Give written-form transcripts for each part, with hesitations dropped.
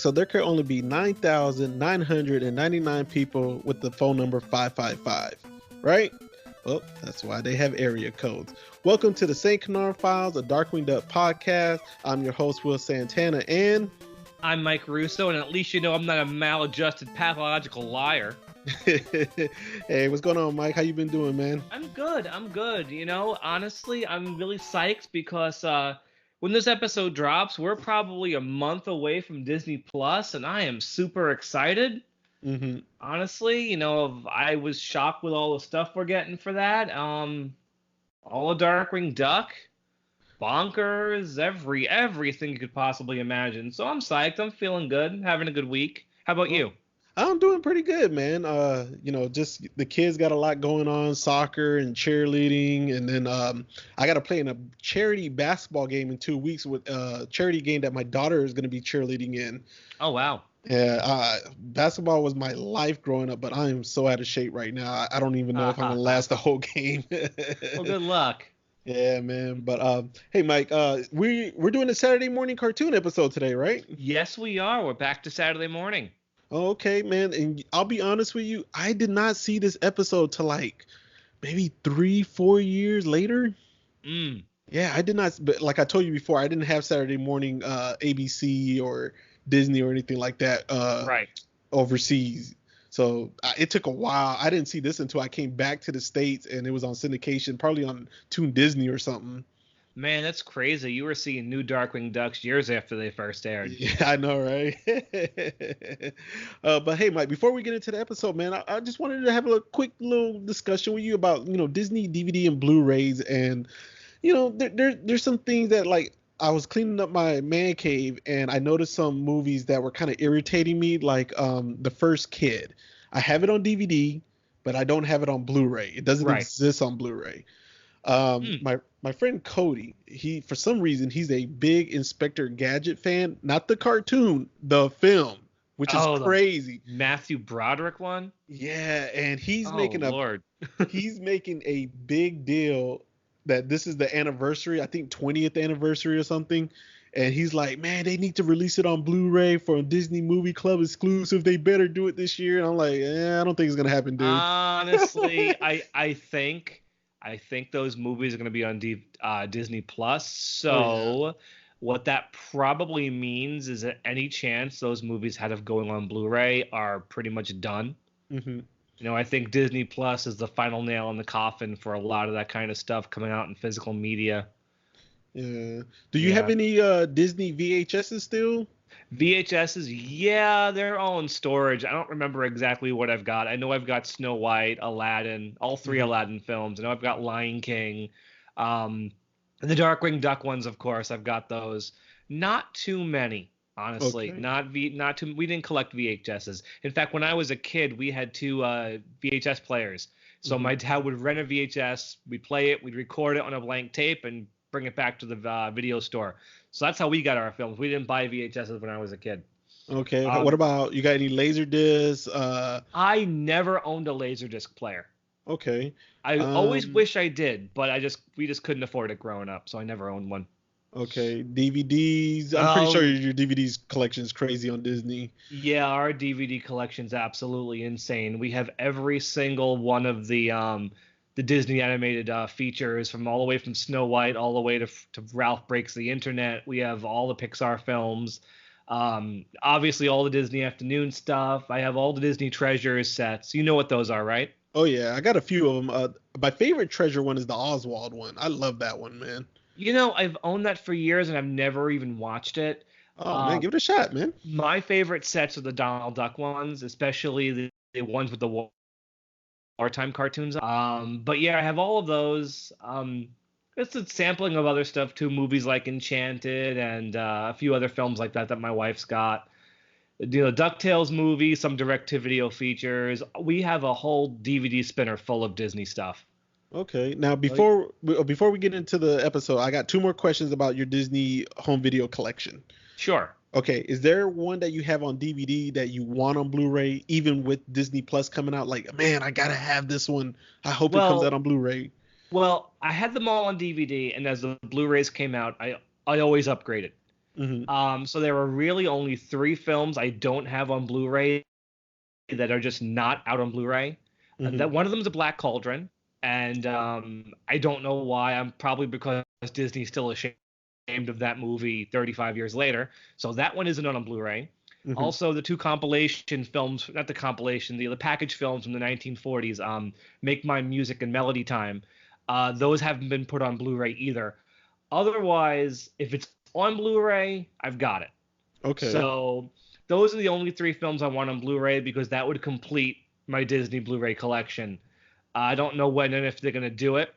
so there could only be 9,999 people with the phone number 555, right? Well, that's why they have area codes. Welcome to the St. Canard Files, a Darkwing Duck podcast. I'm your host, Will Santana, and I'm Mike Russo, and at least you know I'm not a maladjusted pathological liar. Hey, what's going on, Mike? How you been doing, man? I'm good. You know, honestly, I'm really psyched because when this episode drops, we're probably a month away from Disney Plus, and I am super excited. Mm-hmm. Honestly, you know, I was shocked with all the stuff we're getting for that. All of Darkwing Duck, Bonkers, everything you could possibly imagine. So I'm psyched. I'm feeling good. Having a good week. How about you? I'm doing pretty good, man. Just the kids got a lot going on, soccer and cheerleading, and then I got to play in a charity basketball game in 2 weeks with a charity game that my daughter is going to be cheerleading in. Oh, wow. Yeah, basketball was my life growing up, but I am so out of shape right now. I don't even know if I'm going to last the whole game. Well, good luck. Yeah, man. But hey, Mike, we're doing a Saturday morning cartoon episode today, right? Yes, we are. We're back to Saturday morning. Okay, man. And I'll be honest with you, I did not see this episode till like maybe 3-4 years later. Yeah, I did not. But like I told you before, I didn't have Saturday morning ABC or Disney or anything like that right overseas. So it took a while. I didn't see this until I came back to the States, and it was on syndication, probably on Toon Disney or something. Man, that's crazy. You were seeing new Darkwing Ducks years after they first aired. Yeah, I know, right? But hey, Mike, before we get into the episode, man, I just wanted to have a quick little discussion with you about, Disney DVD and Blu-rays. And, there's some things that, like, I was cleaning up my man cave and I noticed some movies that were kind of irritating me, like The First Kid. I have it on DVD, but I don't have it on Blu-ray. It doesn't exist on Blu-ray. My friend Cody, he for some reason he's a big Inspector Gadget fan, not the cartoon, the film, which is crazy. Matthew Broderick one? Yeah, and he's he's making a big deal that this is the anniversary, I think 20th anniversary or something. And he's like, man, they need to release it on Blu-ray for a Disney Movie Club exclusive. They better do it this year. And I'm like, I don't think it's gonna happen, dude. Honestly, I think those movies are going to be on Disney Plus. So what that probably means is that any chance those movies had of going on Blu-ray are pretty much done. Mm-hmm. I think Disney Plus is the final nail in the coffin for a lot of that kind of stuff coming out in physical media. Yeah. Do you have any Disney VHSs still? VHSs, yeah, they're all in storage. I don't remember exactly what I've got. I know I've got Snow White, Aladdin, all three Aladdin films. I know I've got Lion King, and the Darkwing Duck ones, of course. I've got those. Not too many, honestly. Okay. Not too. We didn't collect VHSs. In fact, when I was a kid, we had two VHS players. So my dad would rent a VHS, we'd play it, we'd record it on a blank tape, and bring it back to the video store. So that's how we got our films. We didn't buy VHSs when I was a kid. Okay. What about, you got any Laserdiscs? I never owned a Laserdisc player. Okay. I always wish I did, but we just couldn't afford it growing up, so I never owned one. Okay. DVDs. I'm pretty sure your DVDs collection is crazy on Disney. Yeah, our DVD collection's absolutely insane. We have every single one of the Disney animated features, from all the way from Snow White all the way to Ralph Breaks the Internet. We have all the Pixar films, obviously all the Disney Afternoon stuff. I have all the Disney Treasures sets. You know what those are, right? Oh yeah, I got a few of them. My favorite treasure one is the Oswald one. I love that one, man. I've owned that for years and I've never even watched it. Oh man, give it a shot, man. My favorite sets are the Donald Duck ones, especially the ones with the wartime cartoons. But yeah, I have all of those. It's a sampling of other stuff too, movies like Enchanted and a few other films like that my wife's got. DuckTales movie, some direct-to-video features. We have a whole DVD spinner full of Disney stuff. Okay. Now, before we get into the episode, I got 2 more questions about your Disney home video collection. Sure. Okay. Is there one that you have on DVD that you want on Blu-ray, even with Disney Plus coming out? Like, man, I gotta have this one. I hope it comes out on Blu-ray. Well, I had them all on DVD, and as the Blu-rays came out, I always upgraded. So there are really only 3 films I don't have on Blu-ray that are just not out on Blu-ray. That one of them is a Black Cauldron, and I don't know why. I'm probably because Disney's still ashamed of that movie 35 years later. So that one isn't on Blu-ray. Also, the 2 compilation films, not the compilation, the package films from the 1940s, Make My Music and Melody Time, those haven't been put on Blu-ray either. Otherwise, if it's on Blu-ray, I've got it. Okay. So those are the only 3 films I want on Blu-ray because that would complete my Disney Blu-ray collection. I don't know when and if they're going to do it.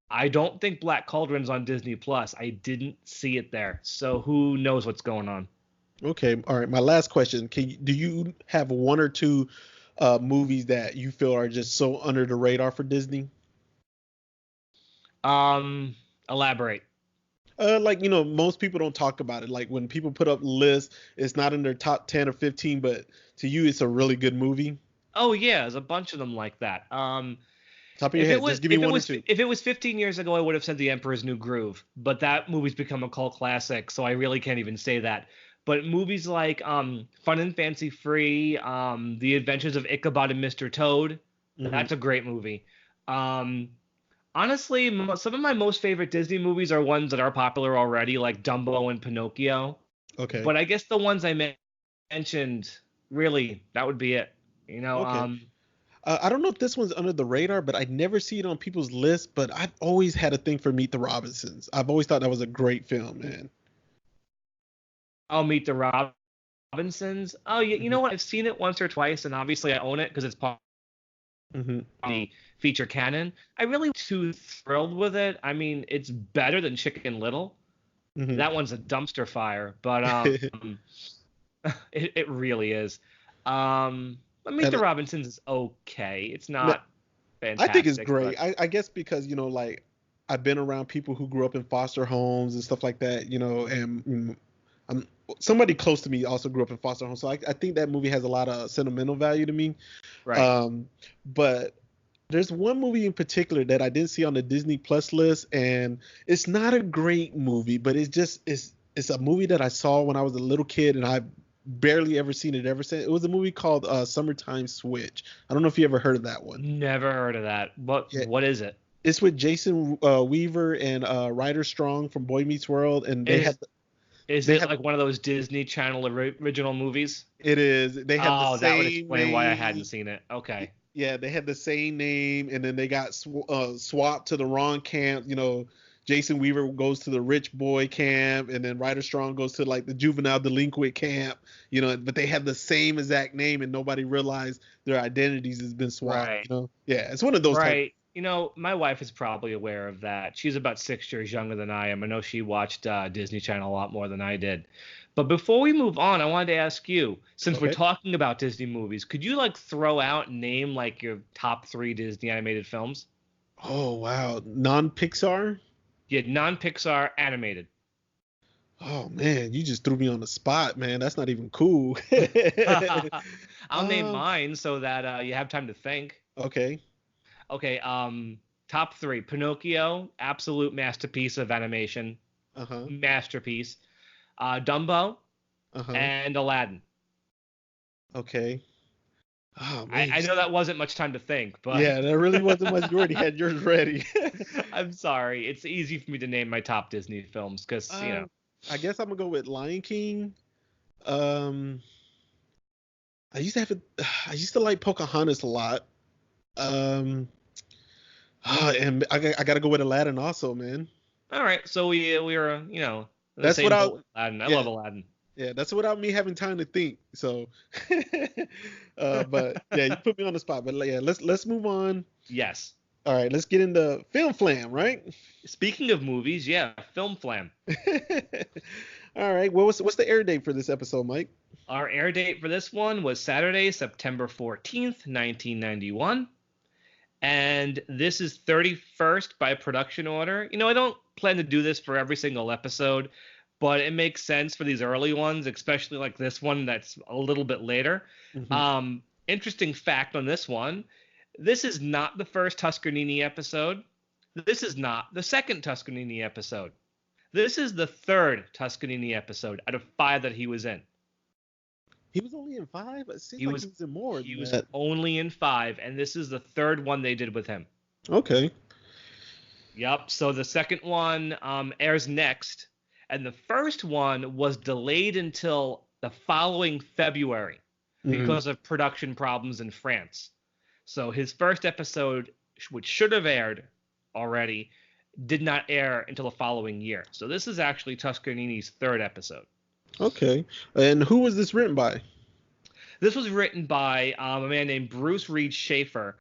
I don't think Black Cauldron's on Disney Plus. I didn't see it there. So who knows what's going on? Okay. All right. My last question. Do you have 1 or 2 movies that you feel are just so under the radar for Disney? Elaborate. Like, most people don't talk about it. Like when people put up lists, it's not in their top 10 or 15, but to you, it's a really good movie. Oh yeah, there's a bunch of them like that. Top of your head, just give me 1 or 2. If it was 15 years ago, I would have said The Emperor's New Groove, but that movie's become a cult classic, so I really can't even say that. But movies like Fun and Fancy Free, The Adventures of Ichabod and Mr. Toad, that's a great movie. Honestly, some of my most favorite Disney movies are ones that are popular already, like Dumbo and Pinocchio. Okay. But I guess the ones I mentioned, really, that would be it. Okay. I don't know if this one's under the radar, but I never see it on people's lists. But I've always had a thing for Meet the Robinsons. I've always thought that was a great film, man. I'll Meet the Robinsons. Oh, you know what? I've seen it once or twice, and obviously I own it because it's part of the feature canon. I really too thrilled with it. I mean, it's better than Chicken Little. That one's a dumpster fire, but it really is. Meet the Robinsons is okay. It's not fantastic. I think it's great. I guess because, like I've been around people who grew up in foster homes and stuff like that, and somebody close to me also grew up in foster homes. So I think that movie has a lot of sentimental value to me. Right. But there's one movie in particular that I didn't see on the Disney Plus list, and it's not a great movie, but it's a movie that I saw when I was a little kid, and I've barely ever seen it ever since. It was a movie called Summertime Switch. I don't know if you ever heard of that one. Never heard of that. What is it? It's with Jason Weaver and Ryder Strong from Boy Meets World, and they had. Is it like one of those Disney Channel original movies? It is. They have the same that would explain name. why I hadn't seen it. Okay. Yeah, they had the same name, and then they got swapped to the wrong camp. Jason Weaver goes to the rich boy camp, and then Ryder Strong goes to like the juvenile delinquent camp. But they have the same exact name, and nobody realized their identities has been swapped. Right. Yeah, it's one of those. Right. My wife is probably aware of that. She's about 6 years younger than I am. I know she watched Disney Channel a lot more than I did. But before we move on, I wanted to ask you, since we're talking about Disney movies, could you throw out, name your top 3 Disney animated films? Oh, wow. Non-Pixar? Yeah, non-Pixar animated. Oh, man, you just threw me on the spot, man. That's not even cool. I'll name mine so that you have time to think. Okay. Okay, top 3. Pinocchio, absolute masterpiece of animation. Masterpiece. Dumbo, and Aladdin. Okay. Oh, man. I know that wasn't much time to think, but... Yeah, that really wasn't much. You already had yours ready. I'm sorry. It's easy for me to name my top Disney films because, I guess I'm going to go with Lion King. I used to like Pocahontas a lot. And I got to go with Aladdin also, man. All right, so we were, that's without Aladdin. I love Aladdin. Yeah, that's without me having time to think. So, but yeah, you put me on the spot. But yeah, let's move on. Yes. All right, let's get into Film Flam, right? Speaking of movies, yeah, Film Flam. All right, well, what's the air date for this episode, Mike? Our air date for this one was Saturday, September 14th, 1991. And this is 31st by production order. I don't plan to do this for every single episode, but it makes sense for these early ones, especially like this one that's a little bit later. Interesting fact on this one, this is not the first Tuskernini episode. This is not the second Tuskernini episode. This is the third Tuscanini episode out of 5 that he was in. He was only in 5? It seems He like was he was in more he than was that. only in 5, and this is the third one they did with him. Okay. Yep. So the second one airs next, and the first one was delayed until the following February because of production problems in France. So his first episode, which should have aired already, did not air until the following year. So this is actually Tuskernini's third episode. Okay. And who was this written by? This was written by a man named Bruce Reed Schaefer.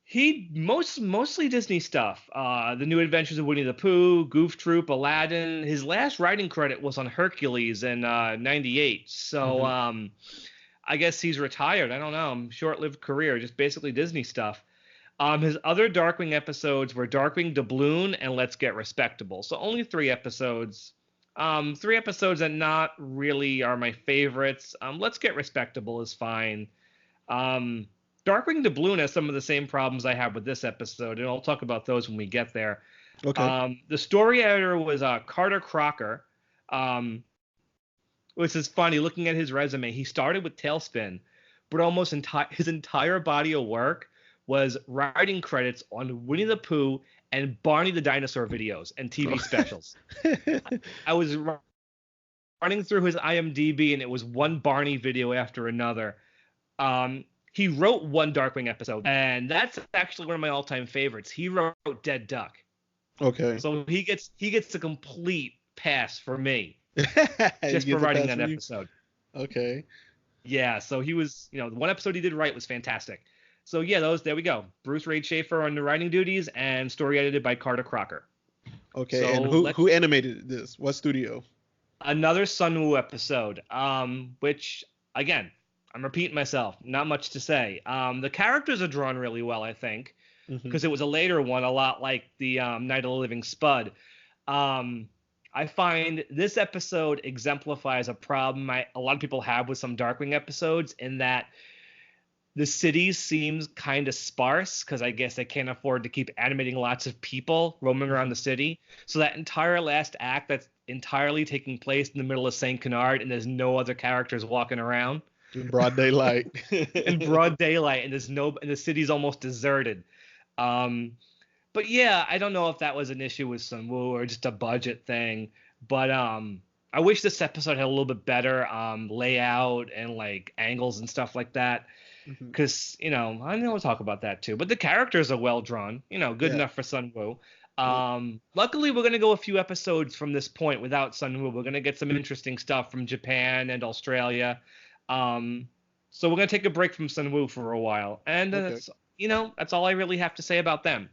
He mostly Disney stuff. The New Adventures of Winnie the Pooh, Goof Troop, Aladdin. His last writing credit was on Hercules in '98. So I guess he's retired. I don't know. Short-lived career, just basically Disney stuff. His other Darkwing episodes were Darkwing Doubloon and Let's Get Respectable. So only 3 episodes. 3 episodes that not really are my favorites. Let's Get Respectable is fine. Darkwing Doubloon has some of the same problems I have with this episode, and I'll talk about those when we get there. Okay. The story editor was Carter Crocker, which is funny. Looking at his resume, he started with Tailspin, but almost his entire body of work was writing credits on Winnie the Pooh and Barney the Dinosaur videos and TV specials. I was running through his IMDb, and it was one Barney video after another. He wrote one Darkwing episode, and that's actually one of my all-time favorites. He wrote Dead Duck. Okay. So he gets a complete pass for me just for writing that episode. Okay. Yeah, so he was, the one episode he did right was fantastic. So yeah, there we go. Bruce Reed Schaefer on the writing duties, and story edited by Carter Crocker. Okay, so and who animated this? What studio? Another Sunwoo episode, which, again, I'm repeating myself. Not much to say. The characters are drawn really well, I think, because it was a later one, a lot like the Night of the Living Spud. I find this episode exemplifies a problem a lot of people have with some Darkwing episodes, in that the city seems kind of sparse, because I guess they can't afford to keep animating lots of people roaming around the city. So that entire last act, that's entirely taking place in the middle of St. Canard, and there's no other characters walking around. In broad daylight. In broad daylight, and and the city's almost deserted. But yeah, I don't know if that was an issue with Sunwoo or just a budget thing. But I wish this episode had a little bit better layout and like angles and stuff like that. Because, I know we'll talk about that too. But the characters are well drawn, good enough for Sunwoo. Luckily, we're going to go a few episodes from this point without Sunwoo. We're going to get some interesting stuff from Japan and Australia. So we're going to take a break from Sunwoo for a while. And that's all I really have to say about them.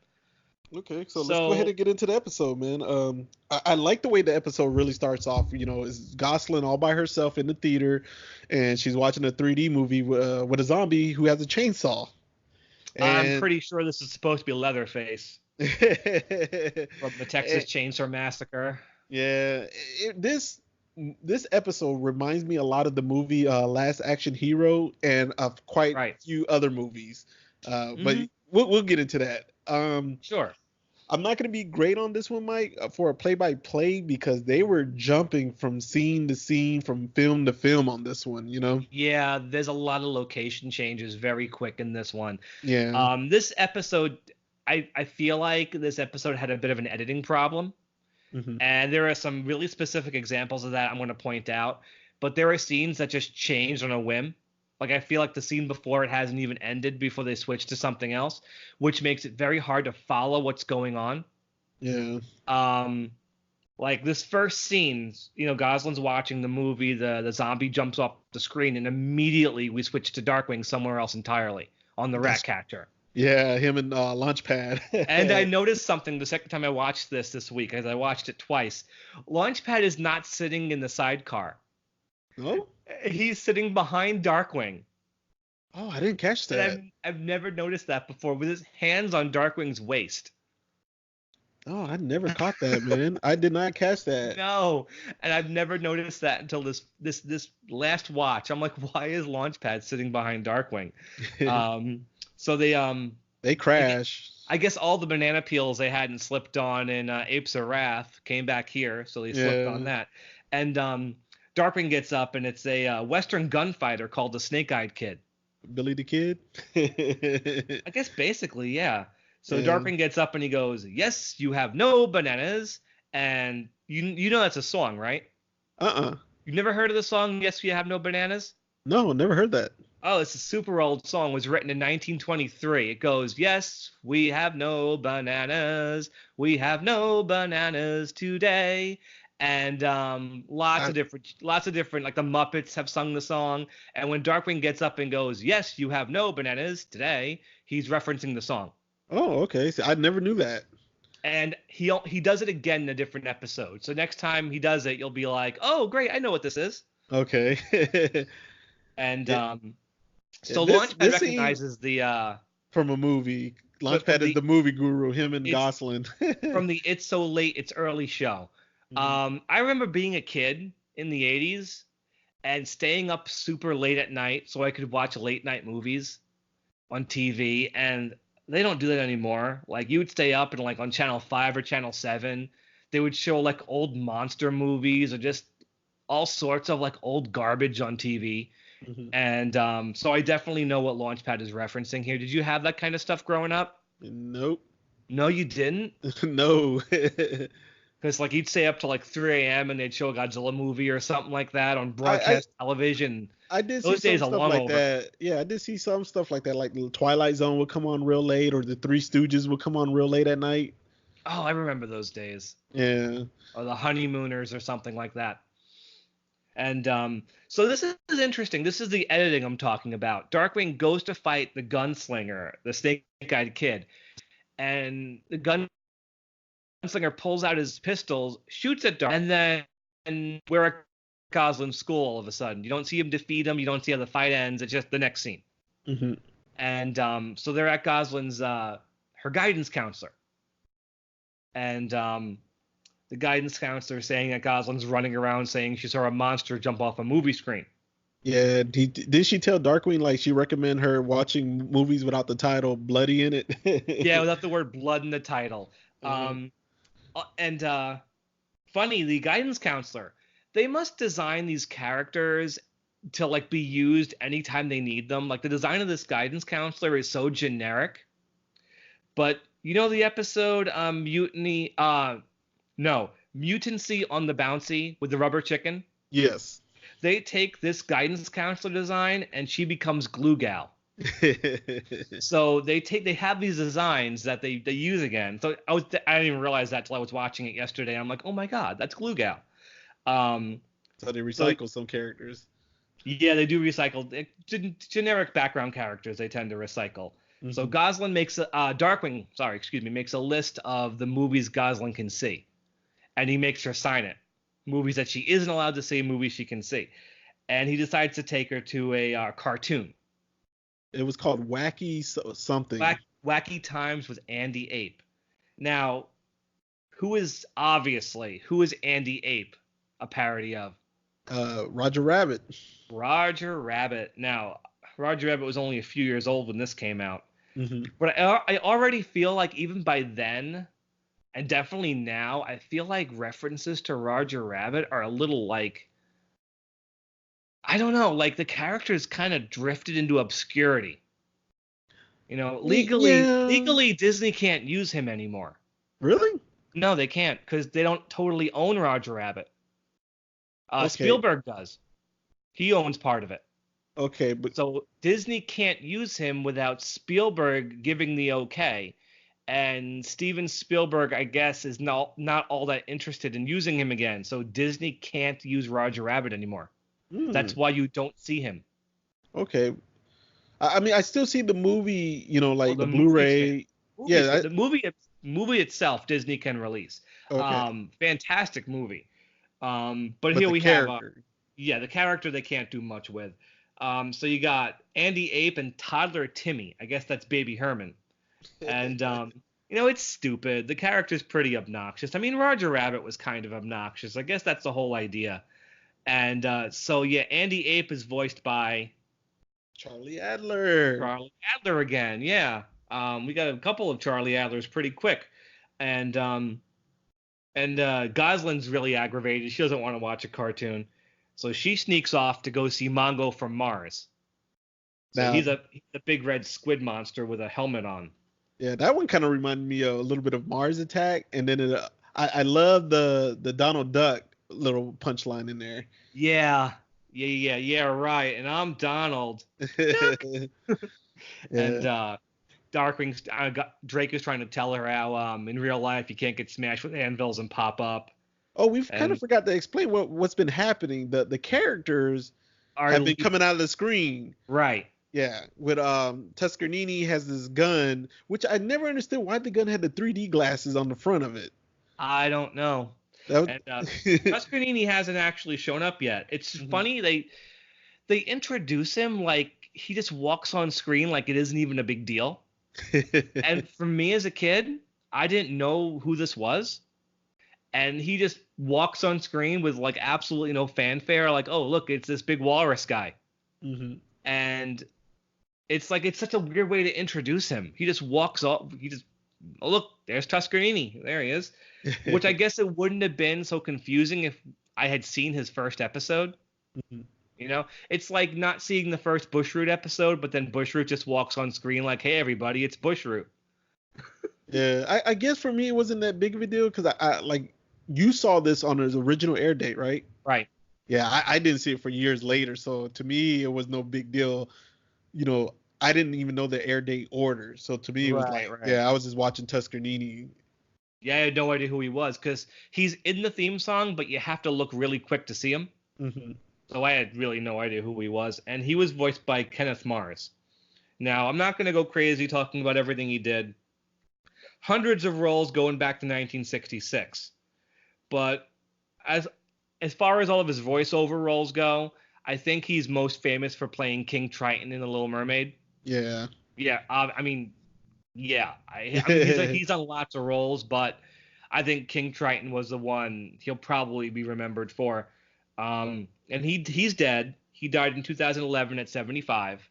Okay, so let's go ahead and get into the episode, man. I like the way the episode really starts off. Is Gosselin all by herself in the theater, and she's watching a 3D movie with a zombie who has a chainsaw. I'm pretty sure this is supposed to be Leatherface from the Texas Chainsaw Massacre. Yeah, this episode reminds me a lot of the movie Last Action Hero and of quite a few other movies. But we'll get into that. Sure. I'm not going to be great on this one, Mike, for a play-by-play, because they were jumping from scene to scene, from film to film on this one, Yeah, there's a lot of location changes very quick in this one. Yeah. This episode, I feel like this episode had a bit of an editing problem. And there are some really specific examples of that I'm going to point out. But there are scenes that just changed on a whim. Like, I feel like the scene before it hasn't even ended before they switch to something else, which makes it very hard to follow what's going on. Yeah. Like this first scene, Goslin's watching the movie, the zombie jumps off the screen, and immediately we switch to Darkwing somewhere else entirely on the Ratcatcher. Yeah, him and Launchpad. And I noticed something the second time I watched this week, as I watched it twice. Launchpad is not sitting in the sidecar. No? He's sitting behind Darkwing. Oh, I didn't catch that. And I've never noticed that before, with his hands on Darkwing's waist. Oh, I never caught that, man. I did not catch that. No, and I've never noticed that until this last watch. I'm like, why is Launchpad sitting behind Darkwing? So They crash. I guess all the banana peels they hadn't slipped on in Apes of Wrath came back here, so they slipped on that. And Darkwing gets up, and it's a Western gunfighter called the Snake-Eyed Kid. Billy the Kid? I guess basically, yeah. So Darkwing gets up and he goes, "Yes, you have no bananas." And you know that's a song, right? You've never heard of the song, "Yes, you have no bananas"? No, never heard that. Oh, it's a super old song. It was written in 1923. It goes, "Yes, we have no bananas. We have no bananas today." And lots of different, like the Muppets have sung the song. And when Darkwing gets up and goes, "Yes, you have no bananas today," he's referencing the song. Oh, okay. So I never knew that. And he does it again in a different episode. So next time he does it, you'll be like, "Oh, great, I know what this is." Okay. And so Launchpad recognizes the from a movie. Launchpad is the movie guru, him and Gosselin. From the It's So Late, It's Early show. I remember being a kid in the 80s and staying up super late at night so I could watch late night movies on TV, and they don't do that anymore. Like, you would stay up and like on Channel 5 or Channel 7, they would show like old monster movies or just all sorts of like old garbage on TV. And so I definitely know what Launchpad is referencing here. Did you have that kind of stuff growing up? Nope. No, you didn't? No. Because like you'd stay up till like 3 a.m. and they'd show a Godzilla movie or something like that on broadcast television. I did see some stuff like that. Yeah, I did see some stuff like that. Like the Twilight Zone would come on real late, or the Three Stooges would come on real late at night. Oh, I remember those days. Yeah. Or the Honeymooners or something like that. And so this is interesting. This is the editing I'm talking about. Darkwing goes to fight the gunslinger, the Snake-Eyed Kid, and the gunslinger pulls out his pistols, shoots at Darkwing, and then we're at Gosselin's school all of a sudden. You don't see him defeat him. You don't see how the fight ends. It's just the next scene. And so they're at Gosselin's, her guidance counselor. And the guidance counselor saying that Gosselin's running around saying she saw a monster jump off a movie screen. Yeah, did she tell Darkwing like she recommend her watching movies without the title bloody in it? Yeah, without the word blood in the title. And funny, the guidance counselor, they must design these characters to like be used anytime they need them. Like the design of this guidance counselor is so generic. But you know the episode Mutancy on the Bouncy with the rubber chicken? Yes. They take this guidance counselor design and she becomes Glue Gal. So they have these designs that they use again. So I didn't even realize that till I was watching it yesterday. I'm like, oh my god, that's Glue Gal. So they recycle some characters. Yeah, they do recycle generic background characters. They tend to recycle. So Gosselin makes Darkwing makes a list of the movies Gosselin can see, and he makes her sign it. Movies that she isn't allowed to see, movies she can see, and he decides to take her to a cartoon. It was called Wacky something. Wacky Times with Andy Ape. Now, who is Andy Ape a parody of? Roger Rabbit. Roger Rabbit. Now, Roger Rabbit was only a few years old when this came out. But I already feel like even by then, and definitely now, I feel like references to Roger Rabbit are a little like, I don't know, like the character's kind of drifted into obscurity. You know, legally Disney can't use him anymore. Really? No, they can't, because they don't totally own Roger Rabbit. Okay. Spielberg does. He owns part of it. Okay, but so Disney can't use him without Spielberg giving the okay, and Steven Spielberg, I guess, is not all that interested in using him again. So Disney can't use Roger Rabbit anymore. That's why you don't see him. Okay, I mean, I still see the movie, you know, like the Blu-ray. The movie itself, Disney can release. Okay. Fantastic movie. But here we have the character they can't do much with. So you got Andy Ape and toddler Timmy. I guess that's baby Herman. And, you know, it's stupid. The character's pretty obnoxious. I mean, Roger Rabbit was kind of obnoxious. I guess that's the whole idea. And Andy Ape is voiced by... Charlie Adler. Charlie Adler again, yeah. We got a couple of Charlie Adlers pretty quick, and Gosling's really aggravated. She doesn't want to watch a cartoon, so she sneaks off to go see Mongo from Mars. So Now, he's a big red squid monster with a helmet on. yeah, that one kind of reminded me a little bit of Mars Attack, and then I love the Donald Duck little punchline in there. Yeah, right. And I'm Donald. Duck. And Drake is trying to tell her how in real life you can't get smashed with anvils and pop up. Oh, we've kind of forgot to explain what's been happening. The characters have been coming out of the screen. Right. Yeah, with Tuskernini has this gun, which I never understood why the gun had the 3D glasses on the front of it. I don't know. Tuskernini hasn't actually shown up yet. It's funny they introduce him like he just walks on screen like it isn't even a big deal. And for me as a kid, I didn't know who this was. And he just walks on screen with like absolutely no fanfare. Like, oh, look, it's this big walrus guy. Mm-hmm. And it's like it's such a weird way to introduce him. He just walks off. Oh, look, there's Tuskernini. There he is. Which I guess it wouldn't have been so confusing if I had seen his first episode. Mm-hmm. You know, it's like not seeing the first Bushroot episode, but then Bushroot just walks on screen like, hey, everybody, it's Bushroot. Yeah, I guess for me it wasn't that big of a deal because I like you saw this on its original air date, right? Right. Yeah, I didn't see it for years later, so to me it was no big deal. You know, I didn't even know the air date order, so to me it was like, yeah, I was just watching Tuskernini. Yeah, I had no idea who he was because he's in the theme song, but you have to look really quick to see him. Mm-hmm. So I had really no idea who he was, and he was voiced by Kenneth Mars. Now, I'm not going to go crazy talking about everything he did. Hundreds of roles going back to 1966. But as far as all of his voiceover roles go, I think he's most famous for playing King Triton in The Little Mermaid. Yeah. Yeah, I mean, he's on lots of roles, but I think King Triton was the one he'll probably be remembered for. And he's dead. He died in 2011 at 75.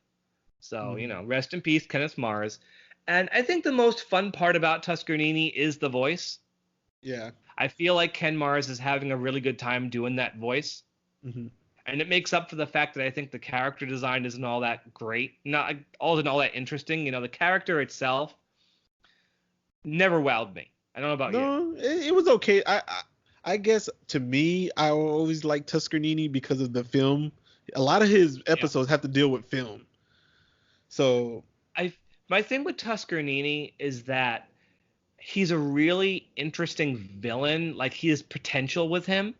So, rest in peace, Kenneth Mars. And I think the most fun part about Tuskernini is the voice. Yeah. I feel like Ken Mars is having a really good time doing that voice. Mm-hmm. And it makes up for the fact that I think the character design isn't all that great. Not all that interesting. The character itself never wowed me. I don't know about you. No, it was okay. I guess to me, I always like Tuskernini because of the film. A lot of his episodes have to deal with film. So my thing with Tuskernini is that he's a really interesting villain. Like, he has potential with him,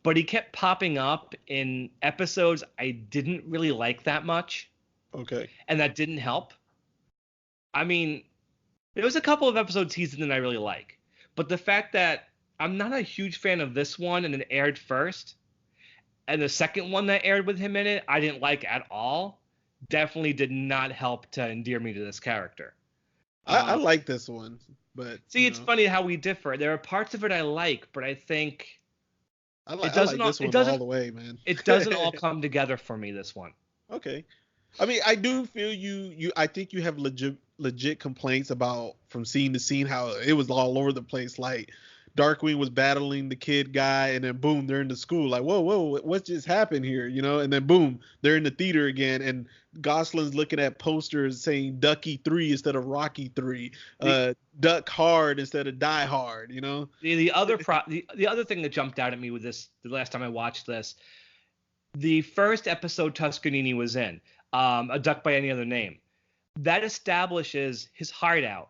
but he kept popping up in episodes I didn't really like that much. Okay. And that didn't help. I mean, there was a couple of episodes he's in that I really like, but the fact that I'm not a huge fan of this one and it aired first, and the second one that aired with him in it I didn't like at all, definitely did not help to endear me to this character. I like this one, but see, it's funny how we differ. There are parts of it I like, but I think I like this one all the way, man. It doesn't all come together for me, this one. Okay. I mean, I do feel you I think you have legit complaints about from scene to scene how it was all over the place. Like Darkwing was battling the kid guy, and then boom, they're in the school. Like, whoa, what just happened here? And then boom, they're in the theater again, and Gosselin's looking at posters saying Ducky 3 instead of Rocky 3, Duck Hard instead of Die Hard. The other thing that jumped out at me with this, the last time I watched this, the first episode Tuskernini was in, A Duck by Any Other Name, that establishes his hideout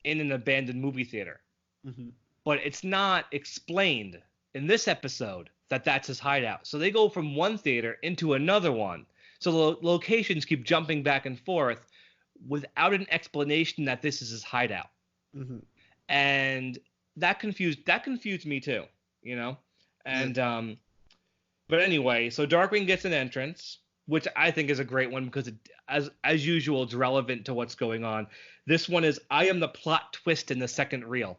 in an abandoned movie theater. Mm-hmm. But it's not explained in this episode that that's his hideout. So they go from one theater into another one. So the locations keep jumping back and forth without an explanation that this is his hideout. Mm-hmm. And that confused me too, And but anyway, so Darkwing gets an entrance, which I think is a great one because it, as usual, it's relevant to what's going on. This one is I am the plot twist in the second reel.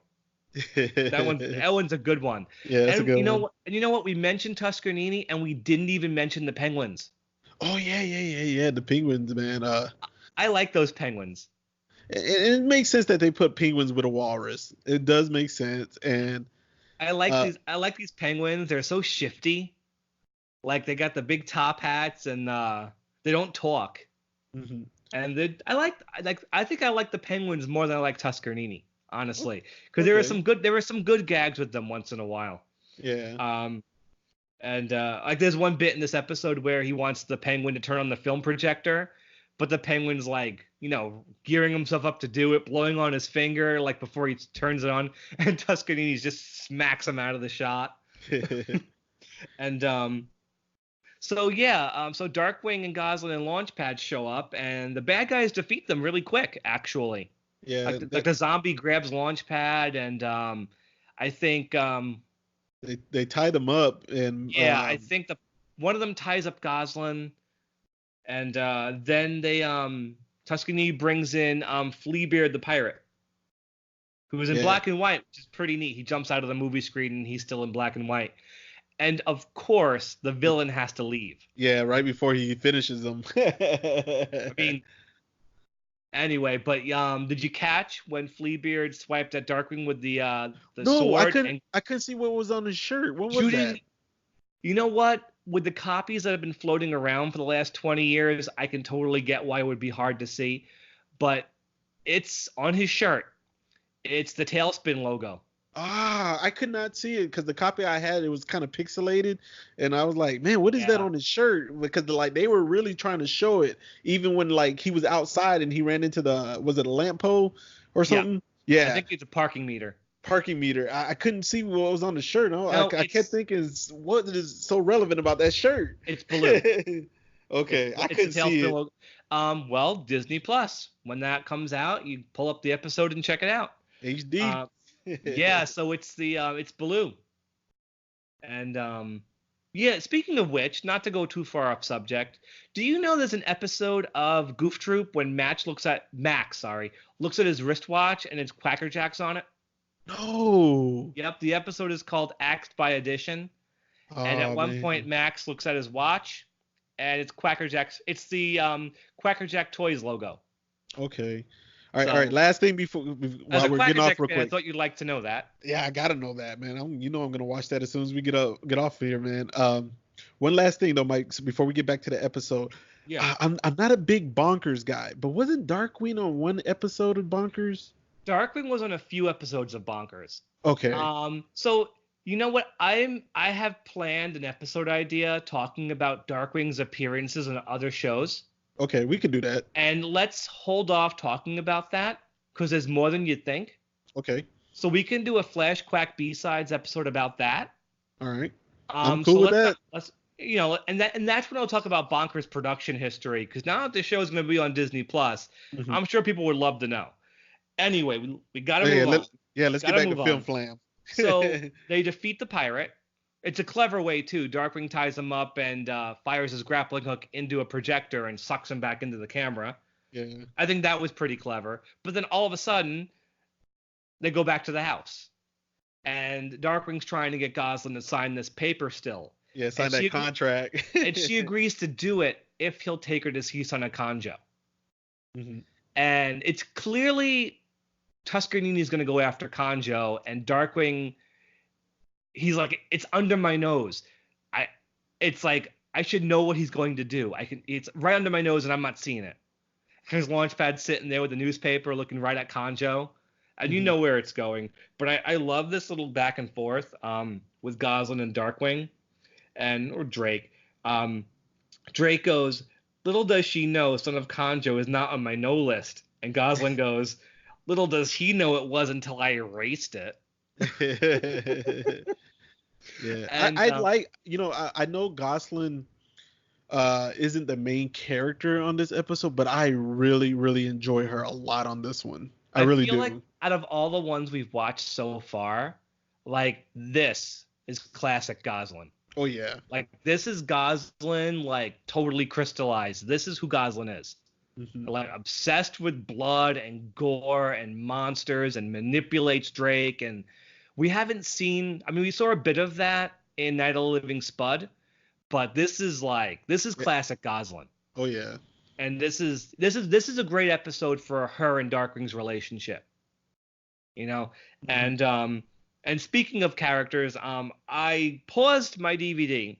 That one's a good one. Yeah, that's a good one. And you know what? We mentioned Tuskernini, and we didn't even mention the penguins. Oh yeah. The penguins, man. I like those penguins. it makes sense that they put penguins with a walrus. It does make sense, and I like these penguins. They're so shifty. Like they got the big top hats and they don't talk. mhm. And I think I like the penguins more than I like Tuskernini, honestly, because Okay, there were some good gags with them once in a while. yeah, And like there's one bit in this episode where he wants the penguin to turn on the film projector, but the penguin's like, gearing himself up to do it, blowing on his finger like before he turns it on, and Tuscanini just smacks him out of the shot. And so Darkwing and Gosselin and Launchpad show up, and the bad guys defeat them really quick, actually. yeah. Like the zombie grabs Launchpad, and I think They tied them up, and I think one of them ties up Gosselin, and then they Tuscany brings in Fleabeard the pirate, who was in black and white, which is pretty neat. He jumps out of the movie screen and he's still in black and white. And of course, the villain has to leave. Yeah, right before he finishes them. I mean, anyway, but did you catch when Fleabeard swiped at Darkwing with the No, sword? I couldn't see what was on his shirt. What was Shooting, that? you know what? With the copies that have been floating around for the last 20 years, I can totally get why it would be hard to see. But it's on his shirt. It's the Tailspin logo. I could not see it because the copy I had, it was kind of pixelated, and I was like, man, what is that on his shirt? Because like they were really trying to show it, even when like he was outside and he ran into was it a lamp pole or something? Yeah. I think it's a parking meter. Parking meter. I couldn't see what was on the shirt. I kept thinking, what is so relevant about that shirt? It's blue. Okay, I couldn't see it. Logo. Well, Disney Plus. When that comes out, you pull up the episode and check it out. HD. Yeah, so it's it's blue. And speaking of which, not to go too far off subject, do you know there's an episode of Goof Troop when Max looks at his wristwatch and it's Quacker Jacks on it? No. Yep, the episode is called Axed by Addition. And at one point Max looks at his watch and it's Quacker Jacks. It's the Quacker Jack Toys logo. Okay. All right. Last thing while we're getting off real quick. I thought you'd like to know that. Yeah, I gotta know that, man. I'm gonna watch that as soon as we get off here, man. One last thing though, Mike, before we get back to the episode. Yeah. I'm not a big Bonkers guy, but wasn't Darkwing on one episode of Bonkers? Darkwing was on a few episodes of Bonkers. Okay. So you know what? I have planned an episode idea talking about Darkwing's appearances on other shows. Okay, we can do that. And let's hold off talking about that because there's more than you'd think. Okay. So we can do a Flash Quack B-Sides episode about that. All right. I'm cool with that. And that's when I'll talk about Bonkers production history because now that the show is going to be on Disney Plus, I'm sure people would love to know. Anyway, we got to move on. Let's get back to Film Flam. So they defeat the pirate. It's a clever way, too. Darkwing ties him up and fires his grappling hook into a projector and sucks him back into the camera. Yeah. I think that was pretty clever. But then all of a sudden, they go back to the house. And Darkwing's trying to get Gosselin to sign this paper still. Yeah, sign that contract. And she agrees to do it if he'll take her to see Son of Congo. Mm-hmm. And it's clearly Tuskernini's going to go after Congo, and Darkwing... He's like, it's under my nose. It's like I should know what he's going to do. It's right under my nose and I'm not seeing it. Because Launchpad's sitting there with the newspaper looking right at Congo, and you know where it's going. But I love this little back and forth with Gosselin and Darkwing or Drake. Drake goes, little does she know Son of Congo is not on my no list. And Gosselin goes, little does he know it was until I erased it. Yeah, and I know Gosselin isn't the main character on this episode, but I really, really enjoy her a lot on this one. I really do. Like out of all the ones we've watched so far, like this is classic Gosselin. Oh yeah. Like this is Gosselin, like totally crystallized. This is who Gosselin is. Mm-hmm. Like obsessed with blood and gore and monsters and manipulates Drake. And we haven't seen, we saw a bit of that in Night of the Living Spud, but this is classic Gosselin. Oh yeah. And this is a great episode for her and Darkwing's relationship. You know, Mhm. and speaking of characters, I paused my DVD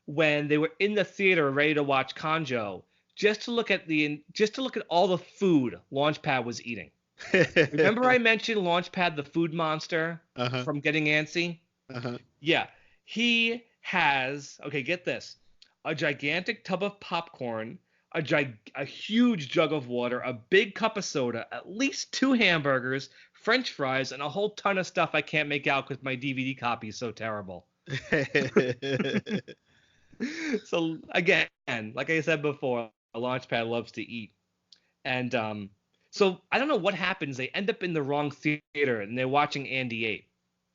when they were in the theater ready to watch Conjo just to look at all the food Launchpad was eating. Remember I mentioned Launchpad the food monster Uh-huh. from Getting Antsy? Uh-huh. Yeah. He has, okay, get this. A gigantic tub of popcorn, a huge jug of water, a big cup of soda, at least 2 hamburgers, French fries, and a whole ton of stuff I can't make out because my DVD copy is so terrible. So again, like I said before, Launchpad loves to eat. And so I don't know what happens. They end up in the wrong theater and they're watching Andy 8.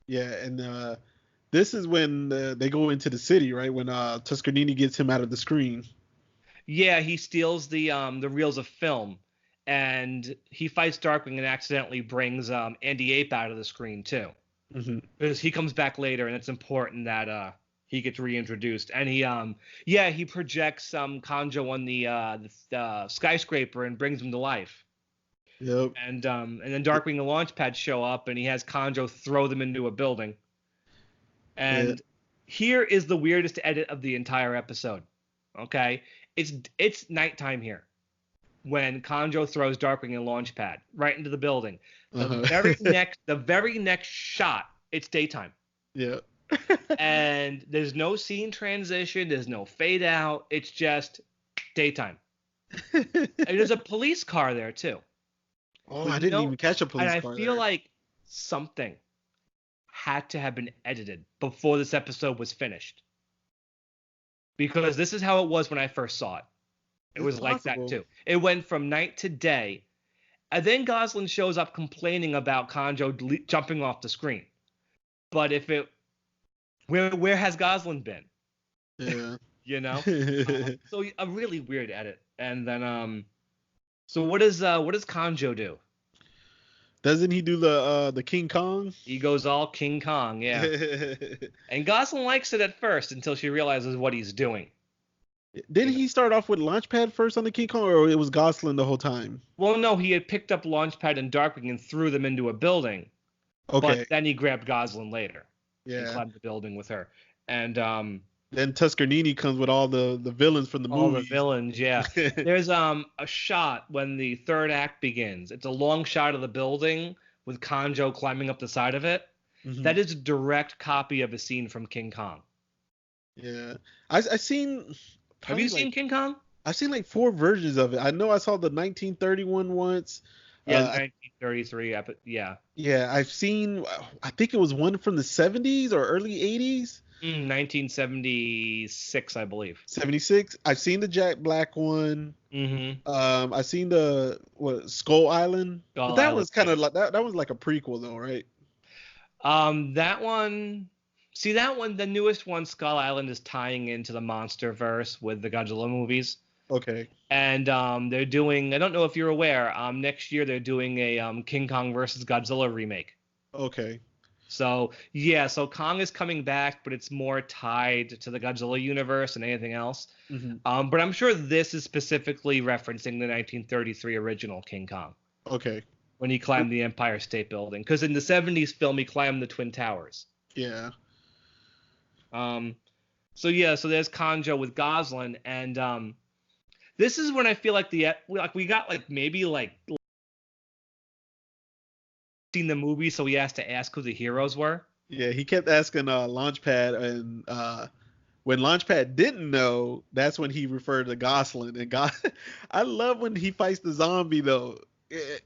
Yeah, and this is when they go into the city, right? When Tuskernini gets him out of the screen. Yeah, he steals the reels of film, and he fights Darkwing and accidentally brings Andy Ape out of the screen too, Hmm. because he comes back later, and it's important that he gets reintroduced. And he projects Conjo on the skyscraper and brings him to life. Yep. And then Darkwing and Launchpad show up, and he has Conjo throw them into a building. Yeah. And here is the weirdest edit of the entire episode. Okay, it's nighttime here when Conjo throws Darkwing and Launchpad right into the building. The Uh-huh. very next shot, it's daytime, Yeah. and there's no scene transition. There's no fade out. It's just daytime. And there's a police car there too. Oh, But I didn't even catch a and police I car feel there. like something had to have been edited before this episode was finished. Because this is how it was when I first saw it. It It's was like that possible. too. It went from night to day. And then Gosselin shows up complaining about Conjo jumping off the screen. But where has Gosselin been? Yeah. You know? So a really weird edit. And then so what does Conjo do? Doesn't he do the King Kong? He goes all King Kong, yeah. And Gosselin likes it at first until she realizes what he's doing. Didn't he start off with Launchpad first on the King Kong, or it was Gosselin the whole time? Well, no, he had picked up Launchpad and Darkwing and threw them into a building. Okay. But then he grabbed Gosselin later and Yeah. climbed the building with her. And Then Tuskernini comes with all the villains from the all the movies. villains, yeah. There's a shot when the third act begins. It's a long shot of the building with Conjo climbing up the side of it. Mhm. That is a direct copy of a scene from King Kong. Yeah. I seen. Have you seen King Kong? I've seen like 4 versions of it. I know I saw the 1931 once. Yeah, 1933. Yeah. Yeah, I've seen. I think it was one from the 70s or early 80s. 1976, I believe. 76. I've seen the Jack Black one. Mm-hmm. I've seen the Skull Island. Skull But that Island, was kind of like that was like a prequel though, right? That one. See, that one, the newest one, Skull Island, is tying into the MonsterVerse with the Godzilla movies. Okay. And they're doing, I don't know if you're aware, next year they're doing a King Kong versus Godzilla remake. Okay. So, yeah, so Kong is coming back, but it's more tied to the Godzilla universe than anything else. Mm-hmm. But I'm sure this is specifically referencing the 1933 original King Kong. Okay. When he climbed the Empire State Building. Because in the 70s film, he climbed the Twin Towers. Yeah. So there's Conjo with Gosselin, and this is when I feel like we got like maybe like seen the movie, so he has to ask who the heroes were. Yeah, he kept asking Launchpad, and when Launchpad didn't know, that's when he referred to Gosselin. And I love when he fights the zombie though.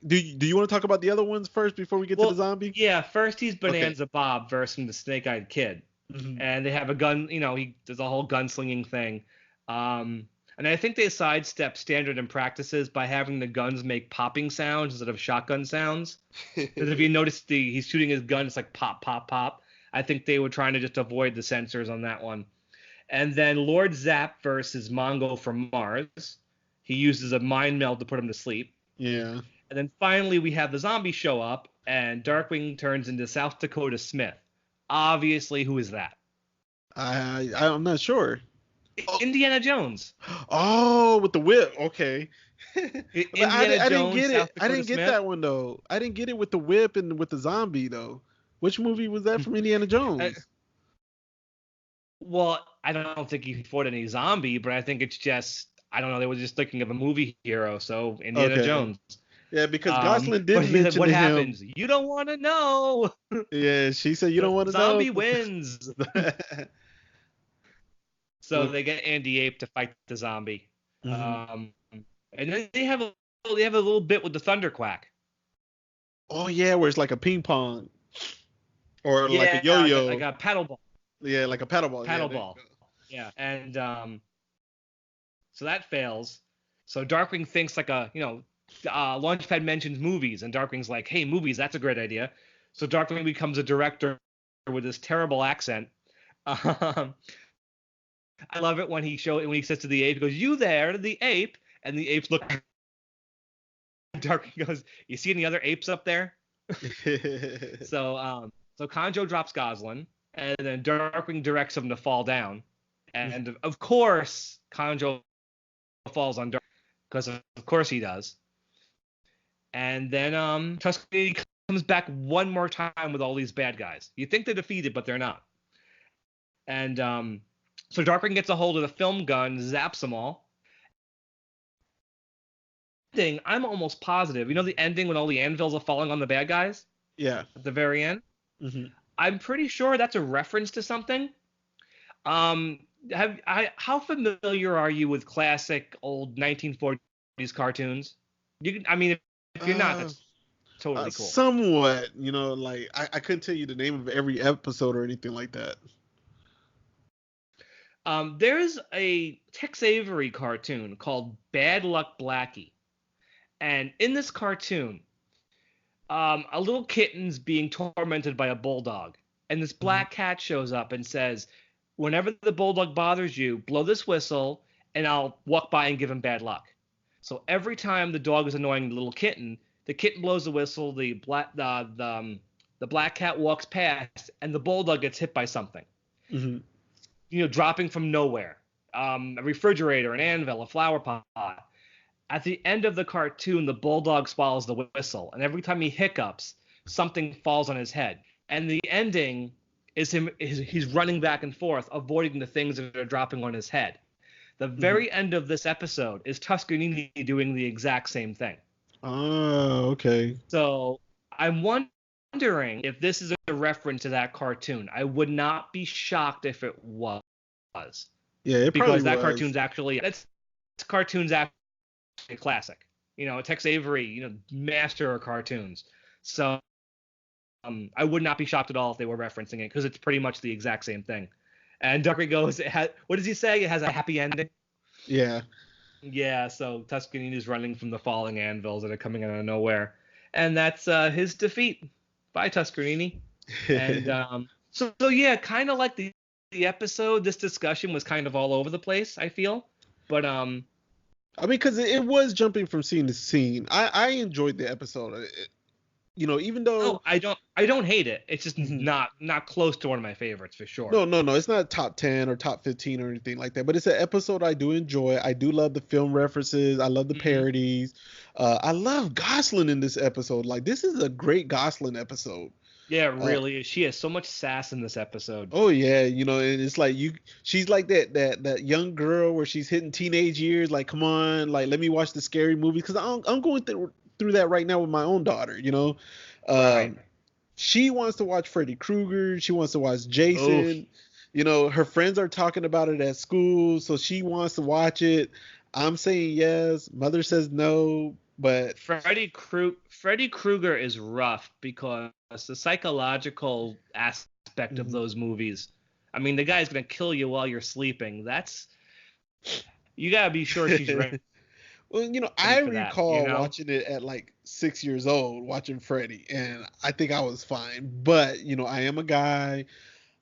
Do you want to talk about the other ones first before we get to the zombie? Yeah, first he's Bonanza Bob versus the Snake-Eyed Kid. Mm-hmm. And they have a gun, there's a whole gunslinging thing. And I think they sidestep standard and practices by having the guns make popping sounds instead of shotgun sounds. Because if you notice he's shooting his gun, it's like pop, pop, pop. I think they were trying to just avoid the censors on that one. And then Lord Zap versus Mongo from Mars. He uses a mind meld to put him to sleep. Yeah. And then finally we have the zombie show up, and Darkwing turns into South Dakota Smith. Obviously, who is that? I'm not sure. Oh, Indiana Jones. oh, with the whip. Okay. But Indiana I didn't Jones, get it. South I Dakota didn't get Smith. that one though. I didn't get it with the whip and with the zombie though. Which movie was that from Indiana Uh, Jones? well, I don't think he fought any zombie, but I think it's just I don't know. They were just thinking of a movie hero, so Indiana Okay. Jones. Yeah, because Gosselin did But he said, mention "What to him. happens? You don't want to know. Yeah, she said you The don't want to know. zombie wins." So Well, they get Andy Ape to fight the zombie. mhm. Um, and then they have a little bit with the Thunderquack. Oh yeah, where it's like a ping pong or like a Yeah, like yo-yo. a paddle ball. Yeah, like a paddle ball. Yeah, Paddle there you ball. Yeah, and so that fails. So Darkwing thinks like Launchpad mentions movies, and Darkwing's like, "Hey, movies, that's a great idea." So Darkwing becomes a director with this terrible accent. Um, I love it when he says to the ape, he goes, "You there, the ape," and the apes look. Darkwing goes, "You see any other apes up there?" go. So Conjo drops Gosselin, and then Darkwing directs him to fall down, and of course Conjo falls on Dark because of course he does. And then Tuskernini comes back one more time with all these bad guys. You think they're defeated, but they're not. And so Darkwing gets a hold of the film gun, zaps them all. I'm almost positive. You know the ending when all the anvils are falling on the bad guys Yeah. at the very end? Hmm. I'm pretty sure that's a reference to something. Um, how familiar are you with classic old 1940s cartoons? I mean, if you're not, Uh, that's totally cool. somewhat, like I couldn't tell you the name of every episode or anything like that. There's a Tex Avery cartoon called Bad Luck Blackie, and in this cartoon, a little kitten's being tormented by a bulldog, and this Mhm. black cat shows up and says, "Whenever the bulldog bothers you, blow this whistle, and I'll walk by and give him bad luck." So every time the dog is annoying the little kitten, the kitten blows the whistle, the black cat walks past, and the bulldog gets hit by something, Mhm. dropping from nowhere. A refrigerator, an anvil, a flower pot. At the end of the cartoon, the bulldog swallows the whistle, and every time he hiccups, something falls on his head. And the ending is he's running back and forth, avoiding the things that are dropping on his head. The Mhm. very end of this episode is Tuskernini doing the exact same thing. Oh, okay. So I'm wondering if this is a reference to that cartoon. I would not be shocked if it was, Yeah, it probably because that was. cartoon's actually that's cartoon's actually a classic. Tex Avery, master of cartoons. So I would not be shocked at all if they were referencing it because it's pretty much the exact same thing. And Ducker goes, what does he say? It has a happy ending. Yeah. Yeah, so Tuscanini is running from the falling anvils that are coming out of nowhere, and that's his defeat by Tuscanini. And so yeah, kind of like the episode, this discussion was kind of all over the place. I feel, but I mean, because it was jumping from scene to scene. I enjoyed the episode. Even no, though. I don't hate it. It's just Mhm. not close to one of my favorites for sure. No, no, no. It's not top 10 or top 15 or anything like that. But it's an episode I do enjoy. I do love the film references. I love the Hmm. parodies. I love Gosselin in this episode. Like, this is a great Gosselin episode. Yeah, it Uh, really is. She has so much sass in this episode. oh yeah, and it's like she's like that young girl where she's hitting teenage years. Like, come on, like let me watch the scary movies because I'm going through that right now with my own daughter. Right. Um, she wants to watch Freddy Krueger. She wants to watch Oh, Jason. Her friends are talking about it at school, so she wants to watch it. I'm saying yes. Mother says no, but Freddy Krueger is rough because the psychological aspect of mhm. those movies. I mean, the guy's gonna kill you while you're sleeping. That's you gotta be sure she's ready Well, I for that. You recall know? watching it at like 6 years old, watching Freddy, and I think I was fine. But I am a guy.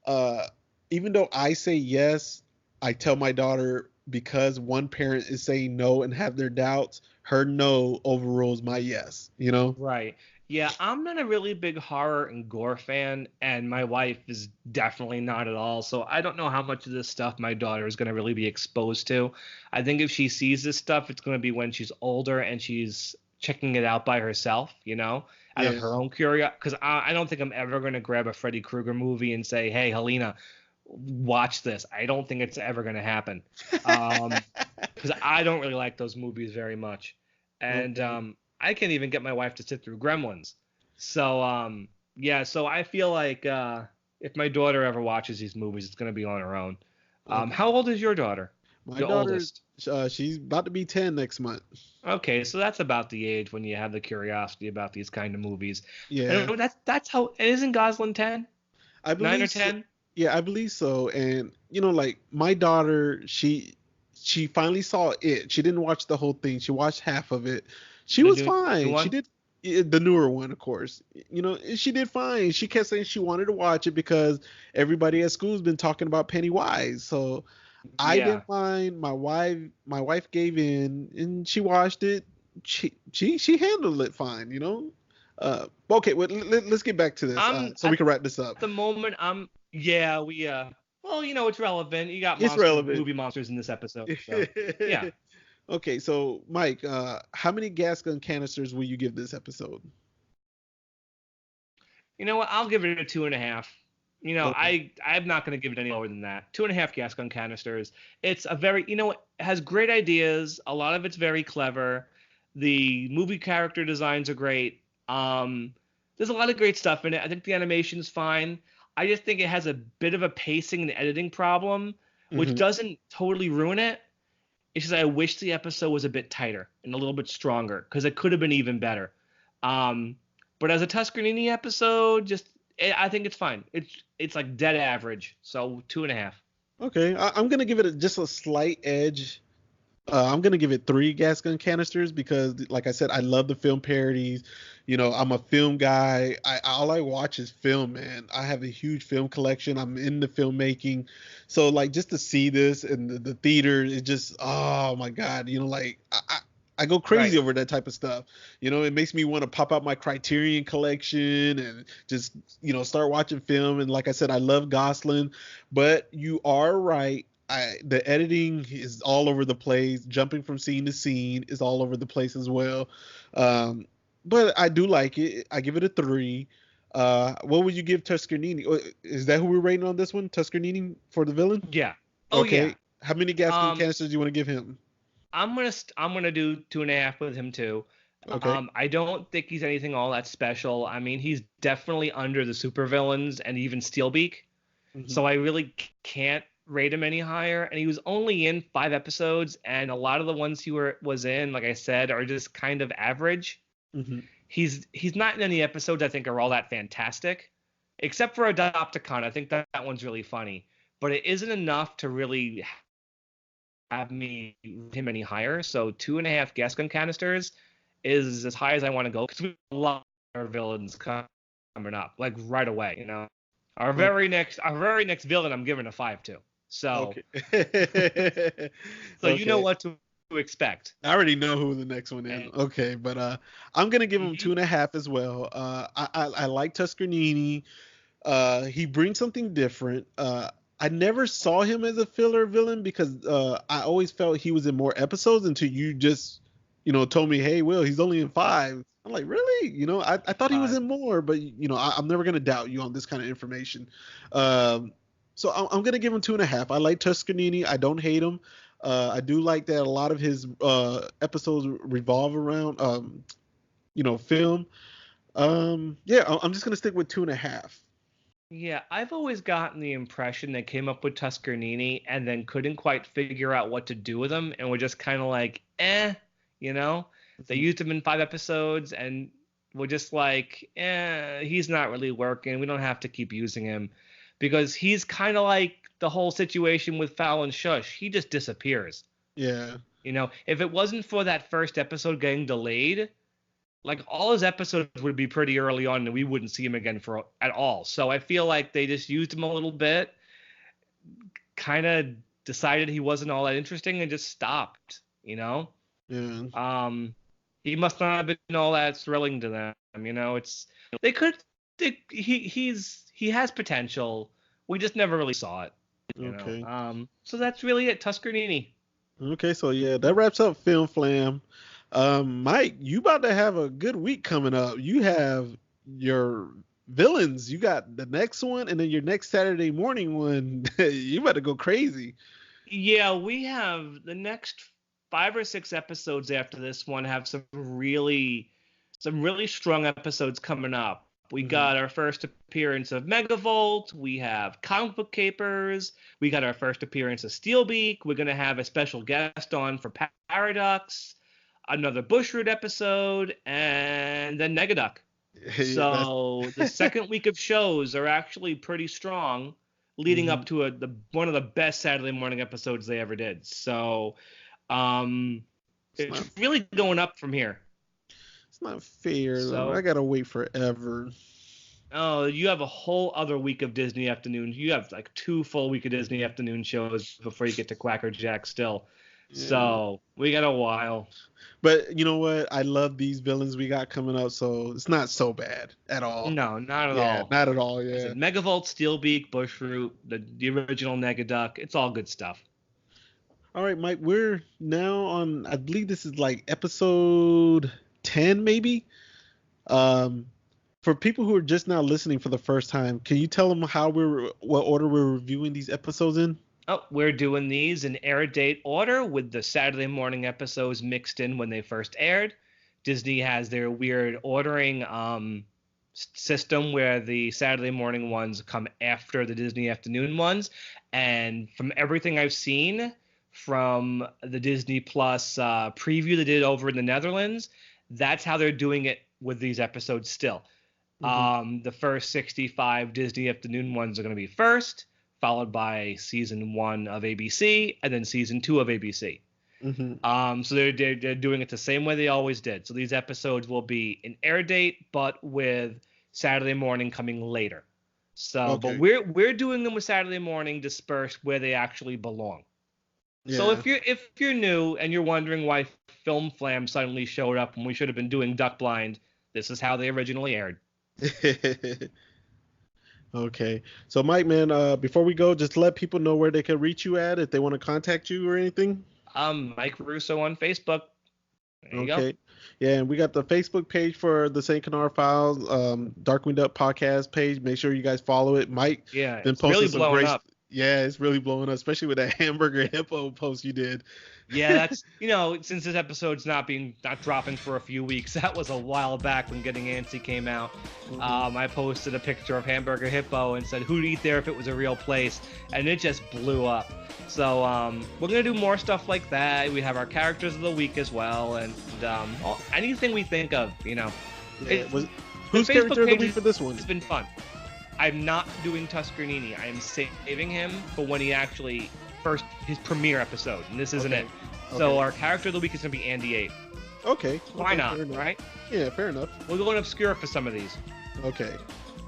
Uh, Even though I say yes, I tell my daughter because one parent is saying no and have their doubts, her no overrules my yes. Right. Yeah, I'm not a really big horror and gore fan, and my wife is definitely not at all. So I don't know how much of this stuff my daughter is going to really be exposed to. I think if she sees this stuff, it's going to be when she's older and she's checking it out by herself, out of Yeah. her own curiosity. Because I don't think I'm ever going to grab a Freddy Krueger movie and say, "Hey, Helena, watch this." I don't think it's ever going to happen. Because I don't really like those movies very much. And Okay. I can't even get my wife to sit through Gremlins. So yeah, so I feel like if my daughter ever watches these movies, it's gonna be on her own. Okay. How old is your daughter? My Your daughter, oldest. she's about to be 10 next month. Okay, so that's about the age when you have the curiosity about these kind of movies. Yeah, And that's how isn't Gosselin 10? I 9 or believe so. 10? Yeah, I believe so. And like my daughter, she finally saw it. She didn't watch the whole thing. She watched half of it. She The was new fine. She one? did the newer one, of course. She did fine. She kept saying she wanted to watch it because everybody at school's been talking about Pennywise. So I Yeah. didn't mind. My wife gave in and she watched it. She handled it fine. Okay, well, let's get back to this I'm so we at can wrap this up. the moment I'm yeah, we well, it's relevant. You got It's relevant. movie monsters in this episode, so yeah. Okay, so Mike, how many gas gun canisters will you give this episode? You know what? I'll give it a 2.5. Okay. I'm not going to give it any lower than that. 2.5 gas gun canisters. It's a very it has great ideas. A lot of it's very clever. The movie character designs are great. There's a lot of great stuff in it. I think the animation's fine. I just think it has a bit of a pacing and editing problem, which Hmm. doesn't totally ruin it. It's just I wish the episode was a bit tighter and a little bit stronger because it could have been even better. Um, but as a Tuskernini episode, I think it's fine. It's like dead average, so 2.5. Okay, I'm gonna give it just a slight edge. I'm gonna give it 3 gas gun canisters because, like I said, I love the film parodies. I'm a film guy. All I watch is film, man. I have a huge film collection. I'm into filmmaking, so like just to see this in the theater, it just, oh my god. Like I go crazy Right. over that type of stuff. It makes me want to pop out my Criterion collection and just start watching film. And like I said, I love Gosselin, but you are right. The editing is all over the place. Jumping from scene to scene is all over the place as well. Um, but I do like it. I give it a 3. What would you give Tuskernini? Is that who we're rating on this one? Tuskernini for the villain? Yeah. Oh yeah. Okay. How many gas gun Um, canisters do you want to give him? I'm gonna do 2.5 with him too. Okay. I don't think he's anything all that special. I mean, he's definitely under the supervillains and even Steelbeak. Hmm. So I really can't rate him any higher. And he was only in 5 episodes, and a lot of the ones he was in, like I said, are just kind of average. Hmm. He's not in any episodes I think are all that fantastic, except for Adopticon. I think that one's really funny, but it isn't enough to really have me rate him any higher. So 2.5 gas gun canisters is as high as I want to go because we have a lot of villains coming up like right away. Okay. Our very next villain I'm giving a 5 to. So Okay. so you know Okay. what to expect. I already know who the next one is. And Okay, but I'm gonna give him two mhm, and a half as well. I like Tuskernini. He brings something different. I never saw him as a filler villain because I always felt he was in more episodes until you just told me, hey, Will, he's only in 5. I'm like, really? I thought he was 5. in more, but I'm never gonna doubt you on this kind of information. Um, so I'm gonna give him 2.5. I like Tuscanini. I don't hate him. I do like that a lot of his episodes revolve around film. Yeah, I'm just gonna stick with 2.5. Yeah, I've always gotten the impression they came up with Tuskernini and then couldn't quite figure out what to do with him and were just kind of like, you know? They used him in 5 episodes and were just like, he's not really working. We don't have to keep using him because he's kind of like the whole situation with Fallon Shush. He just disappears. Yeah, If it wasn't for that first episode getting delayed, like all his episodes would be pretty early on and we wouldn't see him again for at all. So I feel like they just used him a little bit, kind of decided he wasn't all that interesting and just stopped. yeah. Um he must not have been all that thrilling to them. You know, it's they could. He has potential. We just never really saw it. You Okay. know. So that's really it. Tuskernini. Okay, so yeah, that wraps up Film Flam. Mike, you about to have a good week coming up. You have your villains. You got the next one, and then your next Saturday morning one. You about to go crazy. Yeah, we have the next 5 or 6 episodes after this one have some really strong episodes coming up. We got our first appearance of Megavolt. We have Comic Book Capers. We got our first appearance of Steelbeak. We're going to have a special guest on for Paradox, another Bushroot episode, and then Negaduck. So the second week of shows are actually pretty strong, leading up to one of the best Saturday morning episodes they ever did. So it's really going up from here. It's not fair, though. I gotta wait forever. Oh, you have a whole other week of Disney afternoons. You have like 2 full week of Disney afternoon shows before you get to Quacker Jack still. Yeah. So we got a while. But you know what? I love these villains we got coming up, so it's not so bad at all. No, not at all. Not at all, yeah. Megavolt, Steelbeak, Bushroot, the original Negaduck. It's all good stuff. All right, Mike, we're now on, I believe this is like episode 10 maybe. For people who are just now listening for the first time, can you tell them what order we're reviewing these episodes in? Oh, we're doing these in air date order with the Saturday morning episodes mixed in when they first aired. Disney has their weird ordering system where the Saturday morning ones come after the Disney afternoon ones. And from everything I've seen from the Disney Plus preview they did over in the Netherlands, that's how they're doing it with these episodes still. The first 65 Disney afternoon ones are going to be first, followed by season 1 of ABC, and then season 2 of ABC. So they're doing it the same way they always did. So these episodes will be an air date, but with Saturday morning coming later. So, but we're doing them with Saturday morning dispersed where they actually belong. Yeah. So if you're new and you're wondering why Film Flam suddenly showed up when we should have been doing Duck Blind, this is how they originally aired. Okay. So Mike, man, before we go, just let people know where they can reach you at if they want to contact you or anything. Mike Russo on Facebook. There you go. Yeah, and we got the Facebook page for the St. Canard Files, Darkwing Duck podcast page. Make sure you guys follow it. Mike, it's really blowing up. Yeah, it's really blowing up, especially with that hamburger hippo post you did. Yeah, that's, since this episode's not dropping for a few weeks, that was a while back when Getting Antsy came out. I posted a picture of Hamburger Hippo and said, who'd eat there if it was a real place? And it just blew up. So we're going to do more stuff like that. We have our characters of the week as well. And anything we think of, Who's character of the week for this one? It's been fun. I'm not doing Tuskernini. I am saving him for when he actually his premiere episode, and this isn't it. So our character of the week is going to be Andy 8. Okay. Why not, right? Yeah, fair enough. We're going obscure for some of these. Okay.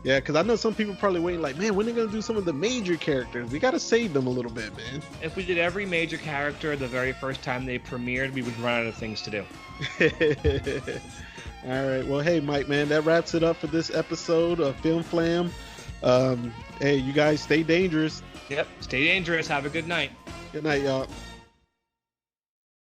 Yeah, because I know some people probably waiting like, man, when are they going to do some of the major characters? We got to save them a little bit, man. If we did every major character the very first time they premiered, we would run out of things to do. All right. Well, hey, Mike, man, that wraps it up for this episode of Film Flam. Hey, you guys stay dangerous. Yep, stay dangerous. Have a good night. Good night, y'all.